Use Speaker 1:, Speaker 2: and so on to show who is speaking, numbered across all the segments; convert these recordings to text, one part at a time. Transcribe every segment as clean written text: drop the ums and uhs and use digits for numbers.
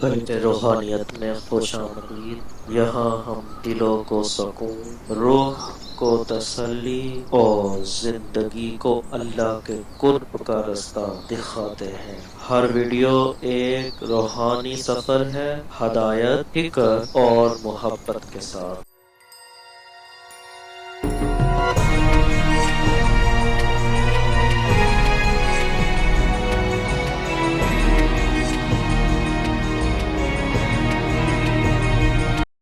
Speaker 1: قلب روحانیت میں خوش آمدید۔ یہاں ہم دلوں کو سکون، روح کو تسلی اور زندگی کو اللہ کے قرب کا رستہ دکھاتے ہیں۔ ہر ویڈیو ایک روحانی سفر ہے، ہدایت، فکر اور محبت کے ساتھ۔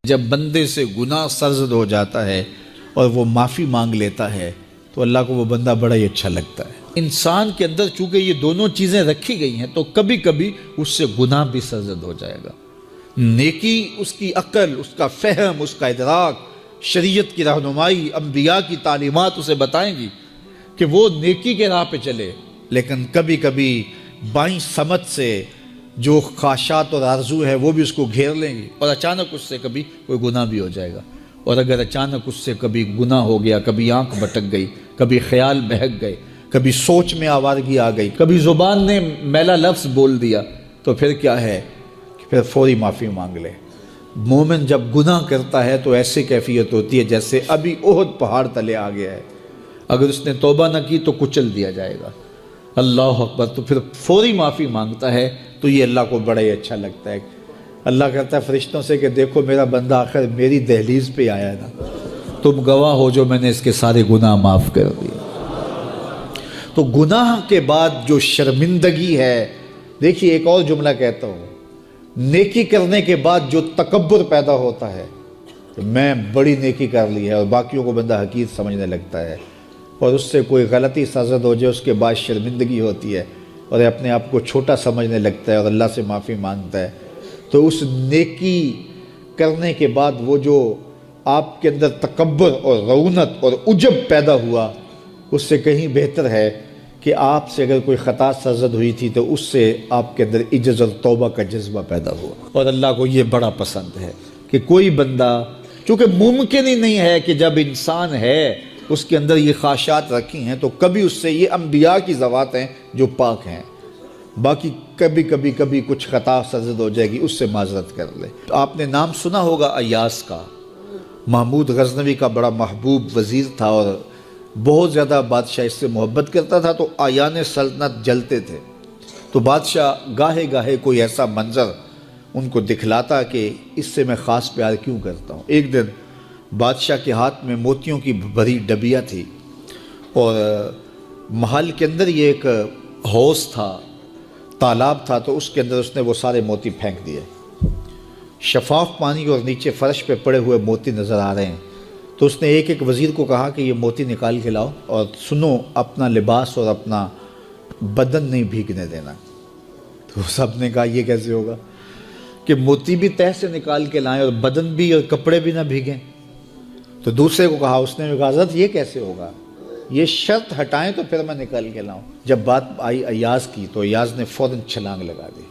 Speaker 2: جب بندے سے گناہ سرزد ہو جاتا ہے اور وہ معافی مانگ لیتا ہے تو اللہ کو وہ بندہ بڑا ہی اچھا لگتا ہے۔ انسان کے اندر چونکہ یہ دونوں چیزیں رکھی گئی ہیں تو کبھی کبھی اس سے گناہ بھی سرزد ہو جائے گا۔ نیکی اس کی عقل، اس کا فہم، اس کا ادراک، شریعت کی رہنمائی، انبیاء کی تعلیمات اسے بتائیں گی کہ وہ نیکی کے راہ پہ چلے، لیکن کبھی کبھی بائیں سمجھ سے جو خواہشات اور آرزو ہے وہ بھی اس کو گھیر لیں گی اور اچانک اس سے کبھی کوئی گناہ بھی ہو جائے گا۔ اور اگر اچانک اس سے کبھی گناہ ہو گیا، کبھی آنکھ بھٹک گئی، کبھی خیال بہک گئے، کبھی سوچ میں آوارگی آ گئی، کبھی زبان نے میلا لفظ بول دیا، تو پھر کیا ہے کہ پھر فوری معافی مانگ لے۔ مومن جب گناہ کرتا ہے تو ایسی کیفیت ہوتی ہے جیسے ابھی احد پہاڑ تلے آ گیا ہے، اگر اس نے توبہ نہ کی تو کچل دیا جائے گا۔ اللہ اکبر، تو پھر فوری معافی مانگتا ہے تو یہ اللہ کو بڑا ہی اچھا لگتا ہے۔ اللہ کہتا ہے فرشتوں سے کہ دیکھو میرا بندہ آخر میری دہلیز پہ آیا ہے نا، تم گواہ ہو جو میں نے اس کے سارے گناہ معاف کر دیے۔ تو گناہ کے بعد جو شرمندگی ہے، دیکھیے ایک اور جملہ کہتا ہوں، نیکی کرنے کے بعد جو تکبر پیدا ہوتا ہے کہ میں بڑی نیکی کر لی ہے اور باقیوں کو بندہ حقیر سمجھنے لگتا ہے، اور اس سے کوئی غلطی سرزد ہو جائے اس کے بعد شرمندگی ہوتی ہے اور اپنے آپ کو چھوٹا سمجھنے لگتا ہے اور اللہ سے معافی مانگتا ہے، تو اس نیکی کرنے کے بعد وہ جو آپ کے اندر تکبر اور رعونت اور عجب پیدا ہوا، اس سے کہیں بہتر ہے کہ آپ سے اگر کوئی خطا سرزد ہوئی تھی تو اس سے آپ کے اندر عجز اور توبہ کا جذبہ پیدا ہوا۔ اور اللہ کو یہ بڑا پسند ہے کہ کوئی بندہ، چونکہ ممکن ہی نہیں ہے کہ جب انسان ہے اس کے اندر یہ خواہشات رکھی ہیں تو کبھی اس سے، یہ انبیاء کی ذوات ہیں جو پاک ہیں، باقی کبھی کچھ خطا سرزد ہو جائے گی، اس سے معذرت کر لے۔ آپ نے نام سنا ہوگا ایاس کا، محمود غزنوی کا بڑا محبوب وزیر تھا اور بہت زیادہ بادشاہ اس سے محبت کرتا تھا، تو آیان سلطنت جلتے تھے، تو بادشاہ گاہے گاہے کوئی ایسا منظر ان کو دکھلاتا کہ اس سے میں خاص پیار کیوں کرتا ہوں۔ ایک دن بادشاہ کے ہاتھ میں موتیوں کی بھری ڈبیا تھی اور محل کے اندر یہ ایک حوض تھا، تالاب تھا، تو اس کے اندر اس نے وہ سارے موتی پھینک دیے۔ شفاف پانی اور نیچے فرش پہ پڑے ہوئے موتی نظر آ رہے ہیں، تو اس نے ایک ایک وزیر کو کہا کہ یہ موتی نکال کے لاؤ اور سنو اپنا لباس اور اپنا بدن نہیں بھیگنے دینا۔ تو سب نے کہا یہ کیسے ہوگا کہ موتی بھی تہہ سے نکال کے لائیں اور بدن بھی اور کپڑے بھی نہ بھیگیں؟ تو دوسرے کو کہا، اس نے کہا حضرت یہ کیسے ہوگا، یہ شرط ہٹائیں تو پھر میں نکال کے لاؤں۔ جب بات آئی ایاز کی تو ایاز نے فوراً چھلانگ لگا دی،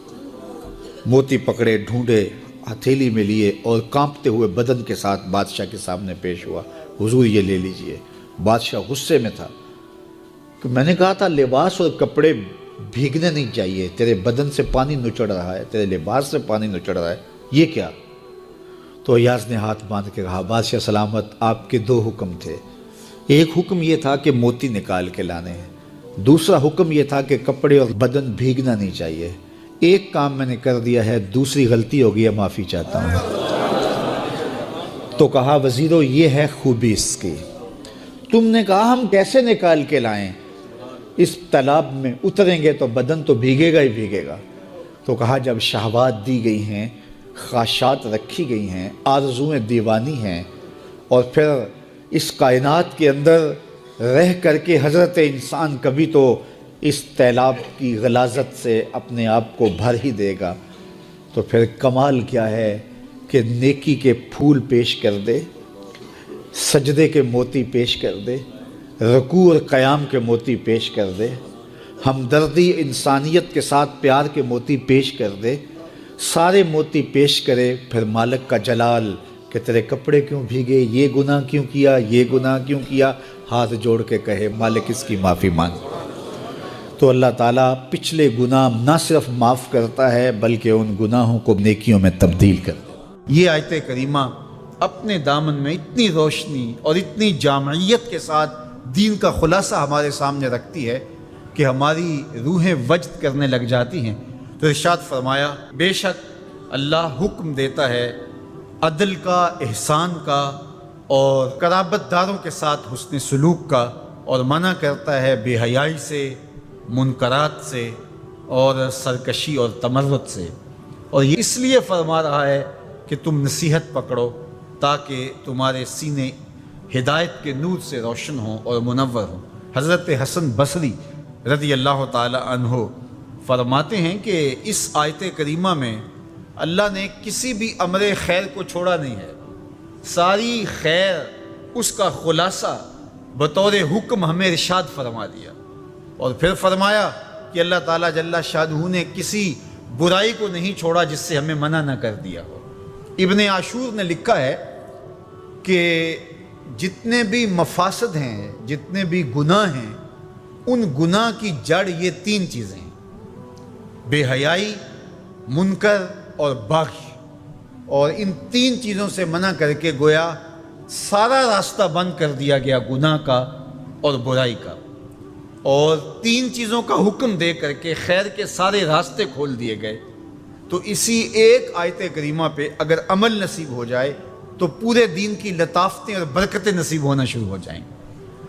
Speaker 2: موتی پکڑے، ڈھونڈے، ہتھیلی میں لیے اور کانپتے ہوئے بدن کے ساتھ بادشاہ کے سامنے پیش ہوا، حضور یہ لے لیجئے۔ بادشاہ غصے میں تھا کہ میں نے کہا تھا لباس اور کپڑے بھیگنے نہیں چاہیے، تیرے بدن سے پانی نچڑ رہا ہے، تیرے لباس سے پانی نچڑ رہا ہے، یہ کیا؟ تو ایاز نے ہاتھ باندھ کے کہا بادشاہ سلامت، آپ کے دو حکم تھے، ایک حکم یہ تھا کہ موتی نکال کے لانے ہیں، دوسرا حکم یہ تھا کہ کپڑے اور بدن بھیگنا نہیں چاہیے۔ ایک کام میں نے کر دیا ہے، دوسری غلطی ہو گئی ہے، معافی چاہتا ہوں۔ تو کہا وزیرو یہ ہے خوبی اس کی، تم نے کہا ہم کیسے نکال کے لائیں، اس تالاب میں اتریں گے تو بدن تو بھیگے گا ہی بھیگے گا۔ تو کہا جب شہوات دی گئی ہیں، خواہشات رکھی گئی ہیں، آرزویں دیوانی ہیں، اور پھر اس کائنات کے اندر رہ کر کے حضرت انسان کبھی تو اس تالاب کی غلاظت سے اپنے آپ کو بھر ہی دے گا، تو پھر کمال کیا ہے کہ نیکی کے پھول پیش کر دے، سجدے کے موتی پیش کر دے، رکوع اور قیام کے موتی پیش کر دے، ہمدردی انسانیت کے ساتھ پیار کے موتی پیش کر دے، سارے موتی پیش کرے، پھر مالک کا جلال کہ تیرے کپڑے کیوں بھیگے، یہ گناہ کیوں کیا، یہ گناہ کیوں کیا، ہاتھ جوڑ کے کہے مالک اس کی معافی مانگ۔ تو اللہ تعالیٰ پچھلے گناہ نہ صرف معاف کرتا ہے بلکہ ان گناہوں کو نیکیوں میں تبدیل کرتا ہے۔ یہ آیت کریمہ اپنے دامن میں اتنی روشنی اور اتنی جامعیت کے ساتھ دین کا خلاصہ ہمارے سامنے رکھتی ہے کہ ہماری روحیں وجد کرنے لگ جاتی ہیں۔ تو ارشاد فرمایا بے شک اللہ حکم دیتا ہے عدل کا، احسان کا اور قرابت داروں کے ساتھ حسن سلوک کا، اور منع کرتا ہے بے حیائی سے، منکرات سے اور سرکشی اور تمرد سے۔ اور یہ اس لیے فرما رہا ہے کہ تم نصیحت پکڑو تاکہ تمہارے سینے ہدایت کے نور سے روشن ہوں اور منور ہوں۔ حضرت حسن بصری رضی اللہ تعالی عنہ فرماتے ہیں کہ اس آیت کریمہ میں اللہ نے کسی بھی امر خیر کو چھوڑا نہیں ہے، ساری خیر اس کا خلاصہ بطور حکم ہمیں ارشاد فرما دیا، اور پھر فرمایا کہ اللہ تعالیٰ جل شانہ نے کسی برائی کو نہیں چھوڑا جس سے ہمیں منع نہ کر دیا ہو۔ ابن عاشور نے لکھا ہے کہ جتنے بھی مفاسد ہیں، جتنے بھی گناہ ہیں، ان گناہ کی جڑ یہ تین چیزیں ہیں: بے حیائی، منکر اور باغی۔ اور ان تین چیزوں سے منع کر کے گویا سارا راستہ بند کر دیا گیا گناہ کا اور برائی کا، اور تین چیزوں کا حکم دے کر کے خیر کے سارے راستے کھول دیے گئے۔ تو اسی ایک آیت کریمہ پہ اگر عمل نصیب ہو جائے تو پورے دین کی لطافتیں اور برکتیں نصیب ہونا شروع ہو جائیں۔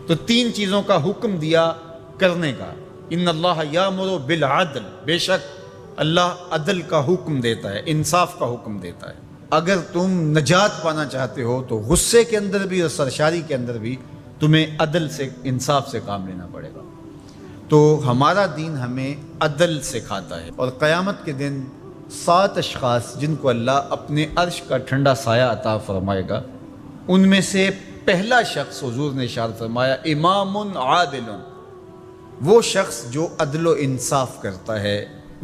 Speaker 2: تو تین چیزوں کا حکم دیا کرنے کا، ان اللہ یامر بالعدل، بے شک اللہ عدل کا حکم دیتا ہے، انصاف کا حکم دیتا ہے۔ اگر تم نجات پانا چاہتے ہو تو غصے کے اندر بھی اور سرشاری کے اندر بھی تمہیں عدل سے، انصاف سے کام لینا پڑے گا۔ تو ہمارا دین ہمیں عدل سکھاتا ہے، اور قیامت کے دن 7 اشخاص جن کو اللہ اپنے عرش کا ٹھنڈا سایہ عطا فرمائے گا، ان میں سے پہلا شخص حضور نے ارشاد فرمایا امام عادل، وہ شخص جو عدل و انصاف کرتا ہے،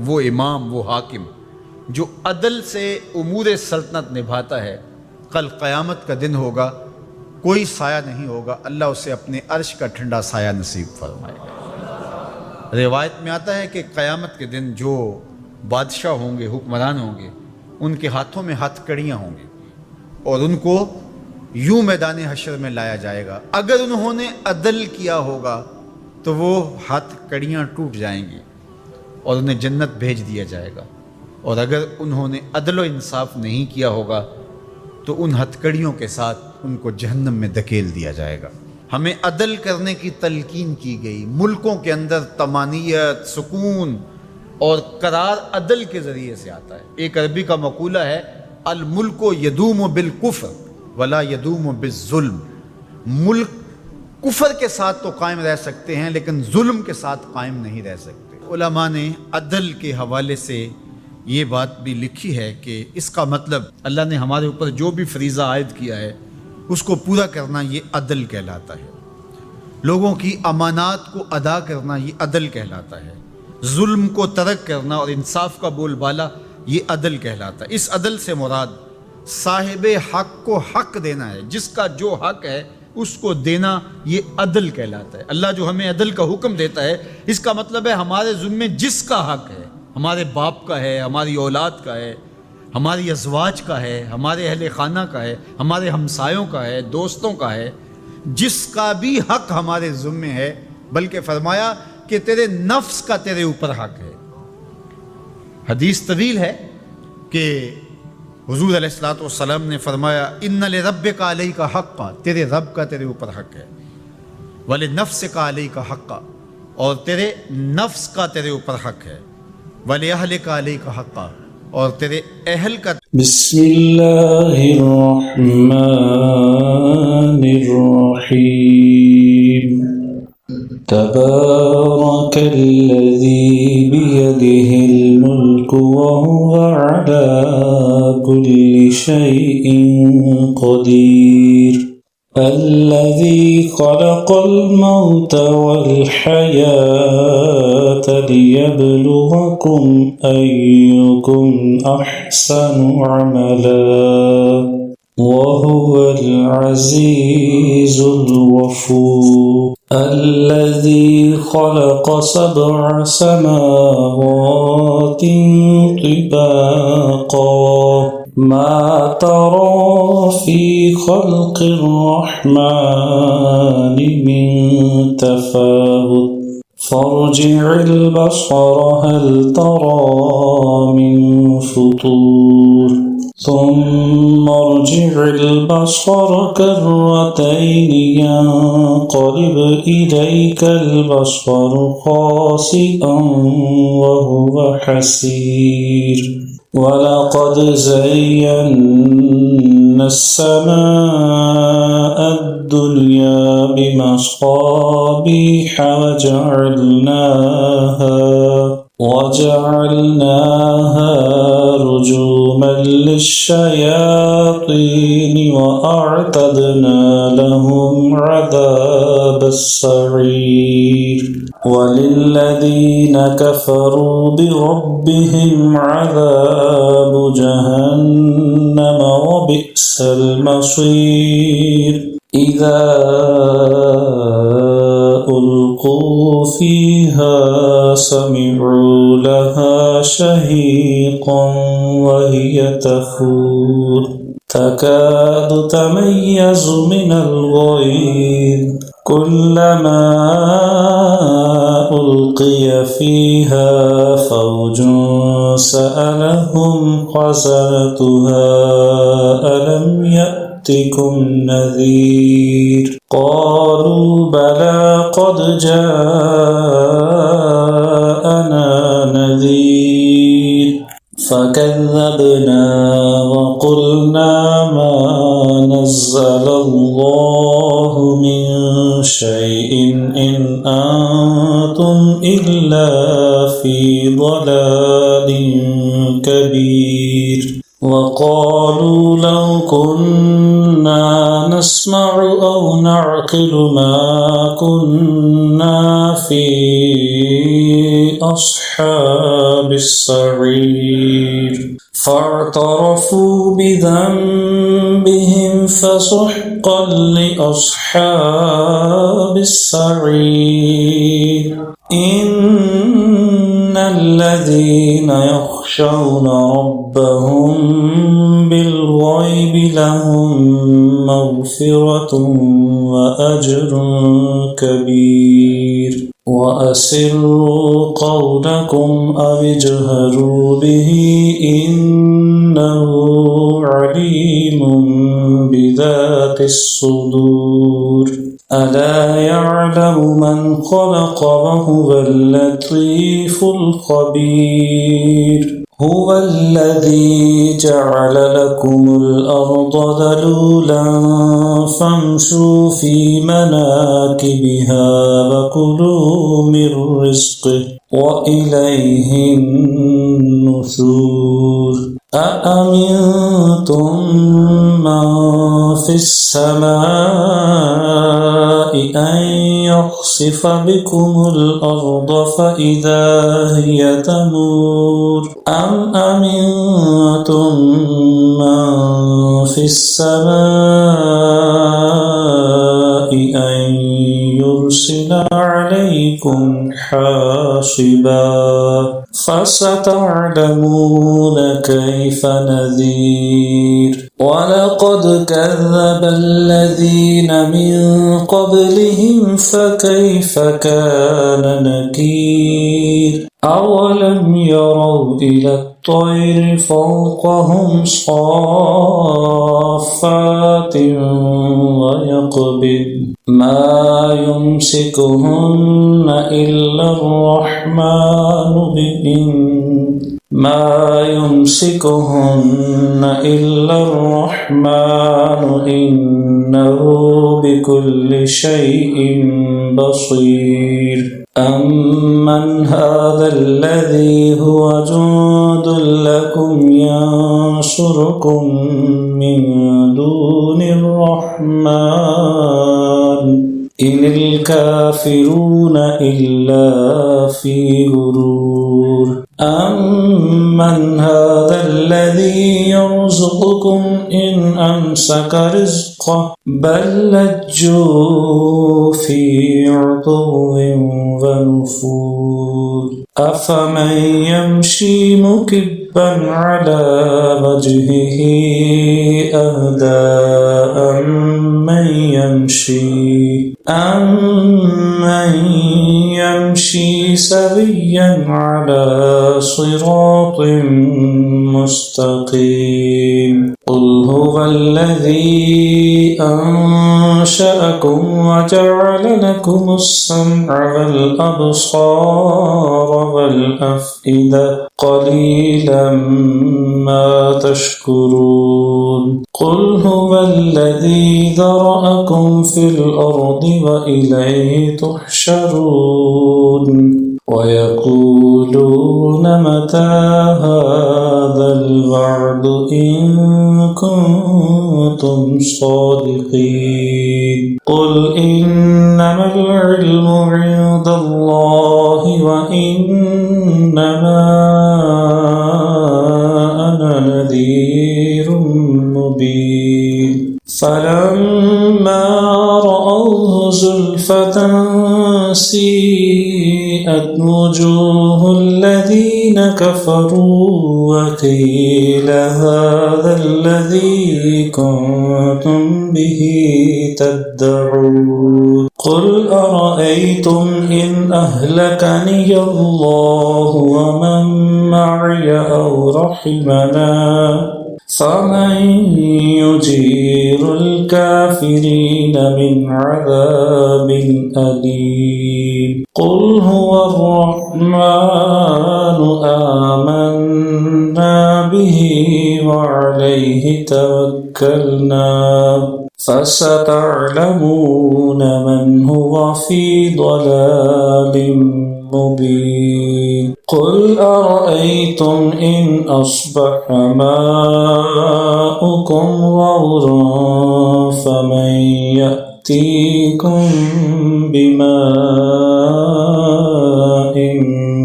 Speaker 2: وہ امام، وہ حاکم جو عدل سے امور سلطنت نبھاتا ہے، کل قیامت کا دن ہوگا، کوئی سایہ نہیں ہوگا، اللہ اسے اپنے عرش کا ٹھنڈا سایہ نصیب فرمائے گا۔ روایت میں آتا ہے کہ قیامت کے دن جو بادشاہ ہوں گے، حکمران ہوں گے، ان کے ہاتھوں میں ہتھ کڑیاں ہوں گی، اور ان کو یوں میدان حشر میں لایا جائے گا۔ اگر انہوں نے عدل کیا ہوگا تو وہ ہتھ کڑیاں ٹوٹ جائیں گی اور انہیں جنت بھیج دیا جائے گا، اور اگر انہوں نے عدل و انصاف نہیں کیا ہوگا تو ان ہتھ کڑیوں کے ساتھ ان کو جہنم میں دھکیل دیا جائے گا۔ ہمیں عدل کرنے کی تلقین کی گئی۔ ملکوں کے اندر طمانینت، سکون اور قرار عدل کے ذریعے سے آتا ہے۔ ایک عربی کا مقولہ ہے الملک یدوم بالکفر ولا یدوم بالظلم، ملک کفر کے ساتھ تو قائم رہ سکتے ہیں لیکن ظلم کے ساتھ قائم نہیں رہ سکتے۔ علماء نے عدل کے حوالے سے یہ بات بھی لکھی ہے کہ اس کا مطلب اللہ نے ہمارے اوپر جو بھی فریضہ عائد کیا ہے اس کو پورا کرنا یہ عدل کہلاتا ہے۔ لوگوں کی امانات کو ادا کرنا یہ عدل کہلاتا ہے۔ ظلم کو ترک کرنا اور انصاف کا بول بالا یہ عدل کہلاتا ہے۔ اس عدل سے مراد صاحب حق کو حق دینا ہے، جس کا جو حق ہے اس کو دینا یہ عدل کہلاتا ہے۔ اللہ جو ہمیں عدل کا حکم دیتا ہے، اس کا مطلب ہے ہمارے ذمے جس کا حق ہے، ہمارے باپ کا ہے، ہماری اولاد کا ہے، ہماری ازواج کا ہے، ہمارے اہل خانہ کا ہے، ہمارے ہمسایوں کا ہے، دوستوں کا ہے، جس کا بھی حق ہمارے ذمے ہے، بلکہ فرمایا کہ تیرے نفس کا تیرے اوپر حق ہے۔ حدیث طویل ہے کہ حضور علیہ الصلوۃ والسلام نے فرمایا ان لربک علیک حقا، تیرے رب کا تیرے اوپر حق ہے، ولنفسک علیک حقا، اور تیرے نفس کا تیرے اوپر حق ہے، ولأہلک علیک حقا، اور تیرے اہل کا۔
Speaker 3: بسم اللہ الرحمن الرحیم، تبارک الذی بیدہ الملک وهو علی کل شیء قدیر، الذی خلق الموت والحیاة لیبلوکم ایکم احسن عملا وهو العزیز الغفور۔ الذي خلق 7 سماوات طباقا ما ترى في خلق الرحمن من تفاوت فارجع البصر هل ترى من فطور ثم ارجع البصر كرتين ينقلب إليك البصر خاسئا وهو حسير ولقد زينا السماء الدنيا بمصابيح وجعلناها رجوما للشياطين وأعتدنا لهم عذاب السعير وللذين كفروا بربهم عذاب جهنم وبئس المصير إذا ألقوا فيها سمعوا لها شهيقا وهي تفور تكاد تميز من الغيظ كلما ألقي فيها فوج سألهم خزنتها ألم يأتكم نذير قالوا بلى قد جاءنا نذير فكذبنا وقلنا ما نزل الله من شيء إن أنتم إلا في ضلال كبير وقالوا لو كنا نسمع أو نعقل ما كنا في أصحاب السعير فاعترفوا بذنبهم فسحقا لأصحاب السعير إن الذين يخشون ربهم بالغيب لهم مغفرة وأجر كبير وأسروا قولكم أو اجهروا به إنه عليم بذات الصدور ألا يعلم من خلق وهو اللطيف الخبير هو الذي جعل لكم الأرض ذلولا فامشوا في مناكبها وكلوا من رزقه وإليه النشور أأمنتم من في السماء أن يخسف بكم الأرض فإذا هي تمور أم أمنتم من في السماء أن يرسل عليكم حاصبا فستعلمون كيف نذير ولقد كذب الذين من قبلهم فكيف كان نكير أولم يروا إلى الطير فوقهم صافات ويقبض ما يمسكهن إلا الرحمن إنه بكل شيء بصير أمن هذا الذي هو جند لكم ينصركم من دون الرحمن إن الكافرون إلا في غرور أمن هذا الذي الذي يرزقكم إن أمسك رزقه بل لجوا في عتو ونفور أفمن يمشي مكبا على وجهه أهدى أمن يمشي سويا على صراط مستقيم قل هو الذي أنشأكم وجعل لكم السمع والأبصار والأفئدة قليلا ما تشكرون قل هو الذي ذرأكم في الأرض وإليه تحشرون ويقولون متى هذا الوعد إن كنتم صادقين قل إنما العلم عند الله وإنما أنا نذير مبين فلما رأوه زلفة سيئت وجوه الذين كفروا وقيل هذا الذي كنتم به تدعون قل أرأيتم إن أهلكني الله ومن معي أو رحمنا فمن يجير الكافرين من عذاب أليم قل هو الرحمن آمنا به وعليه توكلنا فستعلمون من هو في ضلال مبين قل أرأيتم إن أصبح ماؤكم غورا فمن يأتيكم بماء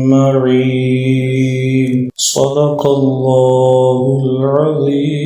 Speaker 3: معين صدق الله العظيم